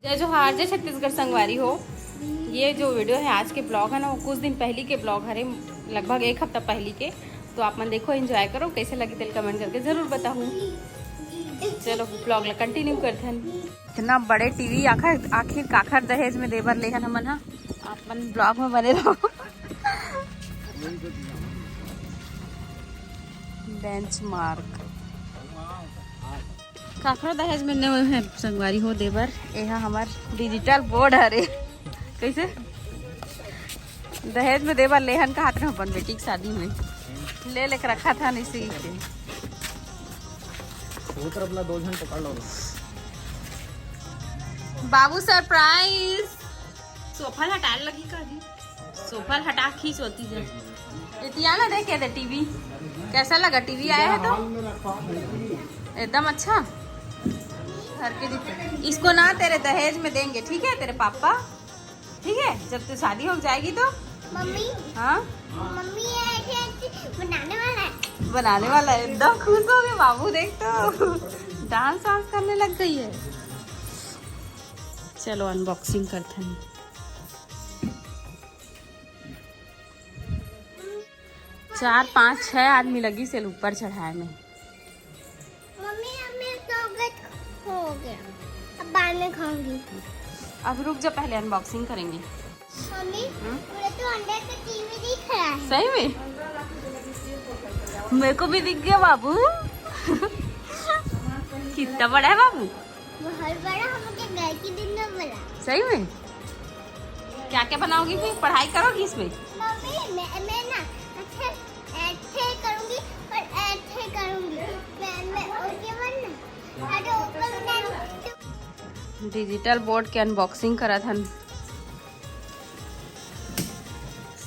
जय जोहार, जय छत्तीसगढ़ संगवारी हो। ये जो वीडियो है आज के ब्लॉग है ना, वो कुछ दिन पहले के ब्लॉग है, लगभग एक हफ्ता पहले के। तो आप मन देखो, एंजॉय करो। कैसे लगे तेल कमेंट करके ज़रूर बताऊँ। चलो ब्लॉग ला कंटिन्यू करते हैं। इतना बड़े टीवी आखिर काखर दहेज में देवर ले है हमन। हाँ, आप मन ब्लॉग में बने रहो। बेंचमार्क काखर दहेज में न है संगवारी हो देवर। यहाँ हमार डिजिटल बोर्ड हरे। कैसे दहेज में देवर लेहन का हाथ में अपन बेटी की शादी में ले लेकर रखा था नहीं सी के। अपना 2 घंटे पकड़ लो। बाबू सरप्राइज। सोफा हटा लगी का जी, सोफा हटा खींच होती है। इतियाना देखे थे टीवी, कैसा लगा? टीवी आया है तो एकदम अच्छा। घर के इसको ना तेरे दहेज में देंगे, ठीक है? तेरे पापा, ठीक है? जब तू शादी हो जाएगी तो मम्मी, हाँ मम्मी ये बनाने है वाला एकदम खुश हो गए बाबू। देख तो डांस वांस करने लग गई है। चलो अनबॉक्सिंग करते हैं। 4, 5, 6 आदमी लगी से ऊपर चढ़ाए में। मम्मी हो गया, अब बाद में खाऊंगी। अब रुक जा, पहले अनबॉक्सिंग करेंगे। मम्मी मुझे तो अंदर का टीवी दिख रहा है। सही में मेरे को भी दिख गया बाबू। कितना बड़ा है बाबू? बहुत बड़ा, हमके घर की दिन में बड़ा। सही में क्या क्या बनाओगी? फिर पढ़ाई करोगी इसमें? मम्मी मैं ना ऐसे करूंगी और ऐसे करूंगी। मैं ओके बनना। अरे ऊपर उठाऊं। डिजिटल बोर्ड के अनबॉक्सिंग करा था।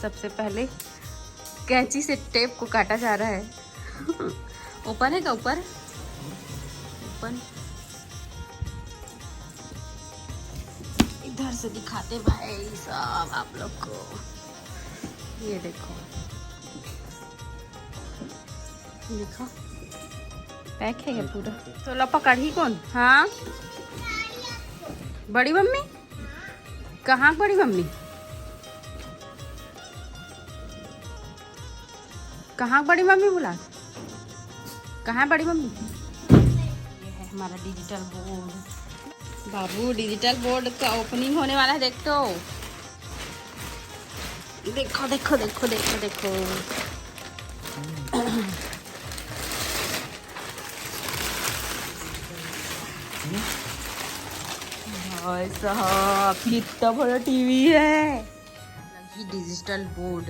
सबसे पहले कैंची से टेप को काटा जा रहा है। ओपन है क्या? ऊपर ओपन। इधर से दिखाते भाई साहब आप लोग को। ये देखो, देखो पैक है क्या पूरा? तो ला पकड़ी कौन? हाँ बड़ी मम्मी। कहाँ बड़ी मम्मी? कहाँ बड़ी मम्मी? बुला कहाँ बड़ी मम्मी? ये है हमारा डिजिटल बोर्ड। बाबू डिजिटल बोर्ड का ओपनिंग होने वाला है। देख तो, देखो देखो देखो देखो देखो। भाई साहब कितना बड़ा टीवी है। डिजिटल बोर्ड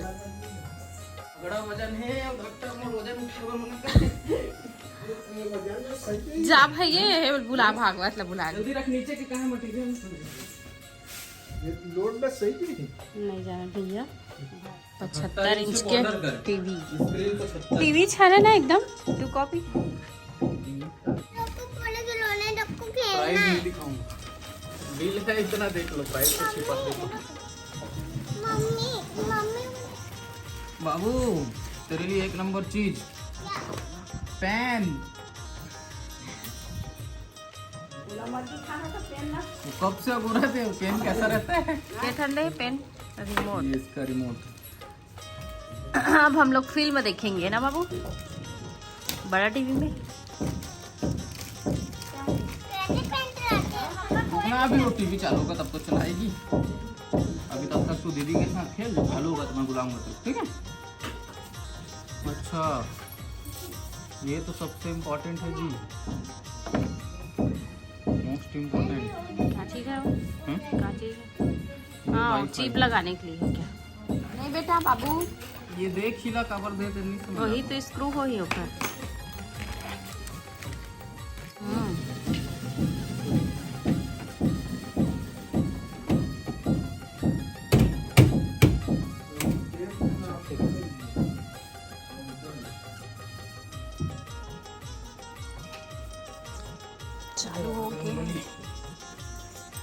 बड़ा वजन है और डॉक्टर में वजन जा भाई। ये बुला भागवा मतलब बुला जल्दी रख, नीचे के कहां मटेरियल ये लोड में सही नहीं जाना भैया। 75 इंच के टीवी। स्क्रीन तो टीवी छाना ना एकदम। टू कॉपी प्राइस नहीं दिखाऊंगा। बिल है इतना, देख लो। प्राइस को छिपा देखो। मम्मी मम्मी बाबू तेरे लिए 1 नंबर चीज, पेन। तो कब से बोल रहे थे पेन कैसा रहता है? ये ठंडे पेन रिमोट। ये इसका रिमोट। अब हम लोग फिल्म देखेंगे ना बाबू, बड़ा टीवी में। ना अभी वो टीवी चालू होगा तब तो चलाएगी। अभी तब तक तू दीदी के साथ खेल, जब चालू होगा तो मैं बुलाऊंगा तो, ठीक है? अच्छा ये तो सबसे इम्पोर्टेंट है जी, मोस्ट इम्पोर्टेंट। क्या चीज है वो? क्या चीज है? हाँ, चिप लगाने के लिए है क्या? नहीं बेटा बाबू, ये देख हिला कवर दे देनी समझ। वही तो स्क्रू हो ही ऊपर। चालू हो गए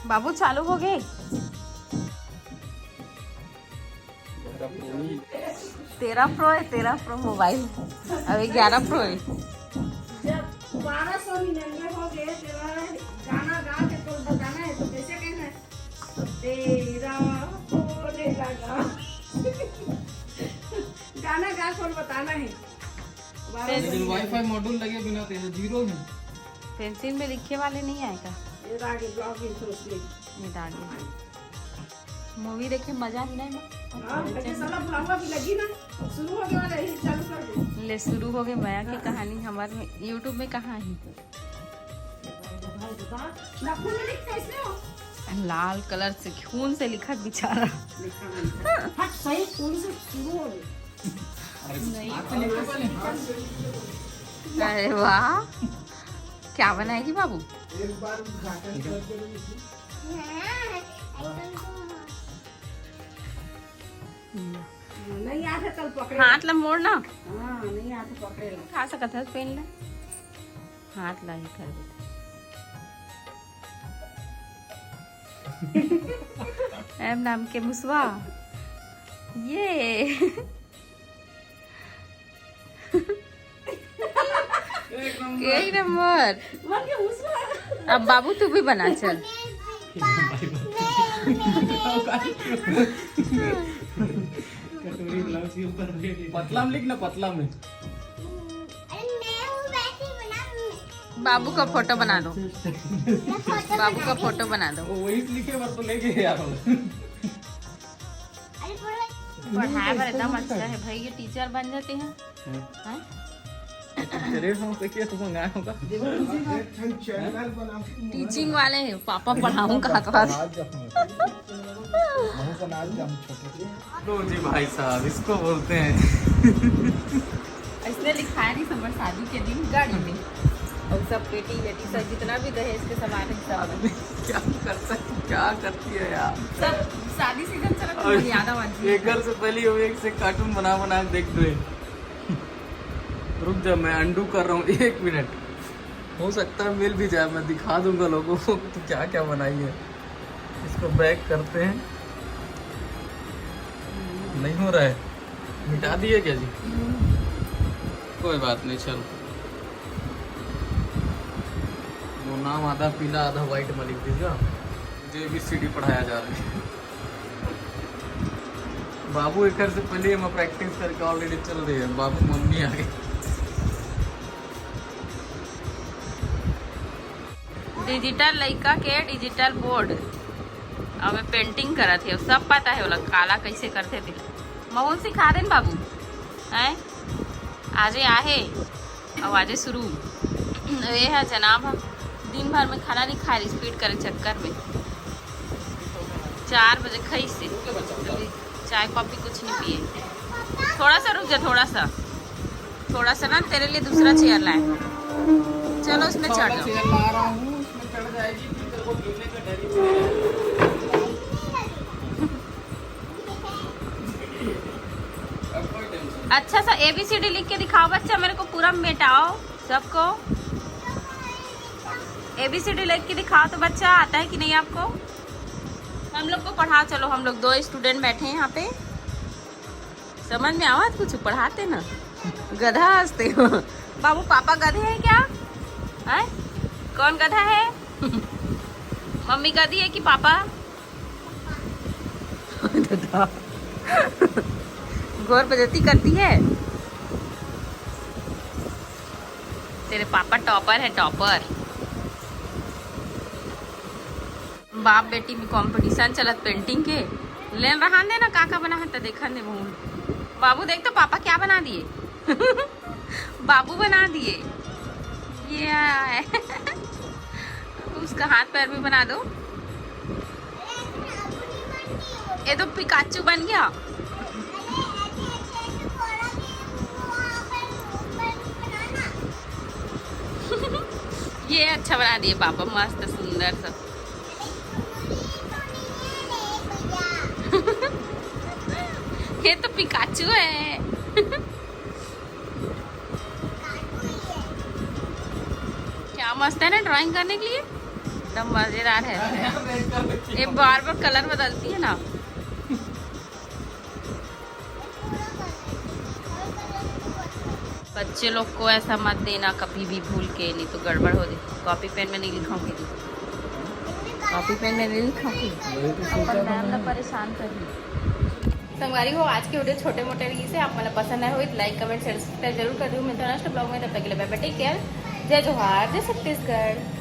बाबू, चालू हो गए। 13 प्रो है, 13 प्रो मोबाइल। अभी 11 प्रो है। 1299 हो गए, गाना गा के तो बताना है, तो कैसे लेकिन वाईफाई मॉड्यूल लगे बिना तो ये 0 है। पेंसिल में लिखे वाले नहीं आएगा। ये आगे ब्लॉग इंट्रोस्टिंग। ये डालिए। मूवी देखे मजा ही नहीं हां बच्चे साला बुलावा भी लगी ना, शुरू हो गया वाला, यही चालू कर दे। ले शुरू हो गए माया की कहानी हमारे YouTube में कहाँ है। नाखून में लिख कैसे हो? लाल कलर से खून से लिखा बेचारा। हट सही कौन से शुरू हो गए। अरे वाह, क्या बनाएगी बाबू? हाँ, नहीं आते कल पकड़े। हाथ ला मोड़ ना, हां नहीं आते पकड़े ला। खा सकत है पेन ले, हाथ ला ही कर देते। एम नाम के मुसवा ये एक नंबर। मन के उसमें अब बाबू तू भी बना चल। पतला में लिख ना, पतला में। बाबू का फोटो बना दो, बाबू का फोटो बना दो। वही लिखे बस तो लेके यार। पढ़ाई पर एकदम अच्छा है भाई, ये टीचर बन जाते हैं। हैं? तेरे हम देखिए तो मंगाया होगा। टीचिंग वाले हैं, पापा पढ़ाऊं कहा था। लो जी भाई साहब, इसको बोलते हैं। इसने लिखाया नहीं समझ शादी के दिन गाड़ी में, और सब पेटी वेटी सब जितना भी दहेज के सामान है सब क्या करता है, क्या करती है यार। सब शादी सीजन चला तो याद आवाज। एक घर से पहले वो एक से कार्टून बना बना के देख दो। रुक जा, मैं अंडू कर रहा हूँ 1 मिनट। हो सकता है मिल भी जाए, मैं दिखा दूंगा लोगों को तो क्या क्या बनाई है। इसको बैक करते हैं। नहीं हो रहा है, मिटा दिए क्या जी? कोई बात नहीं, चल। वो नाम आधा पीला आधा व्हाइट में लिख दीजिएगा। मुझे ABCD पढ़ाया जा रहा है। बाबू एक घर से पहले मैं प्रैक्टिस करके ऑलरेडी चल रही है। बाबू मम्मी आ गई। डिजिटल लड़का के डिजिटल बोर्ड अब मैं पेंटिंग करत है, सब पता है। वो लोग काला कैसे करते थे, महून सिखा देन बाबू हैं। आजे आहे अब आजे शुरू ये है जनाब। हम दिन भर में खाना नहीं खाए, स्पीड करे चक्कर में 4 बजे खाई से अभी चाय कॉफी कुछ नहीं पिए। थोड़ा सा रुक जा, थोड़ा सा ना, तेरे लिए दूसरा चेयर लाए। चलो उसमें चढ़ जाओ। चेयर ला रहा हूँ, उसमें चढ़ जाएगी फिर तेरे को गिरने का डर ही नहीं है। अब कोई टेंशन। अच्छा सा ABCD लिख के दिखाओ बच्चा मेरे को, पूरा मिटाओ सबको। ABCD लिख के दिखाओ तो बच्चा आता है कि नहीं आपको। हम लोग को पढ़ा, चलो हम लोग 2 स्टूडेंट बैठे हैं यहाँ पे। समझ में आवाज कुछ पढ़ाते ना, गधा हंसते हो। बाबू पापा गधे हैं क्या? है? कौन गधा है? मम्मी गधी है कि पापा? गौर बेइज्जती करती है। तेरे पापा टॉपर है, टॉपर। बाप बेटी में कंपटीशन चलत पेंटिंग के। ले रहा दे ना काका बना है तो देखा दे मुँह। बाबू देख तो पापा क्या बना दिए। बाबू बना दिए। ये है। उसका हाथ पैर भी बना दो। ये तो पिकाचू बन गया। ये अच्छा बना दिए पापा, मस्त सुंदर सा। ये तो पिकाचू है। क्या मस्त है ना ड्राइंग करने के लिए, एकदम मजेदार है। ये बार बार कलर बदलती है ना। बच्चे लोग को ऐसा मत देना कभी भी भूल के, नहीं तो गड़बड़ हो जाए। कॉपी पेन में नहीं लिखाऊंगी, कॉपी पेन में नहीं लिखाऊंगी। अपन मैम ना परेशान कर दी। संगवारी हो आज के वीडियो छोटे मोटे रही से आप मला पसंद आए हो लाइक कमेंट शेयर सब्सक्राइब जरूर कर दो। मिलता है नेक्स्ट ब्लॉग में, तब तक के लिए बाय बाय, टेक केयर, जय जोहार, जय छत्तीसगढ़।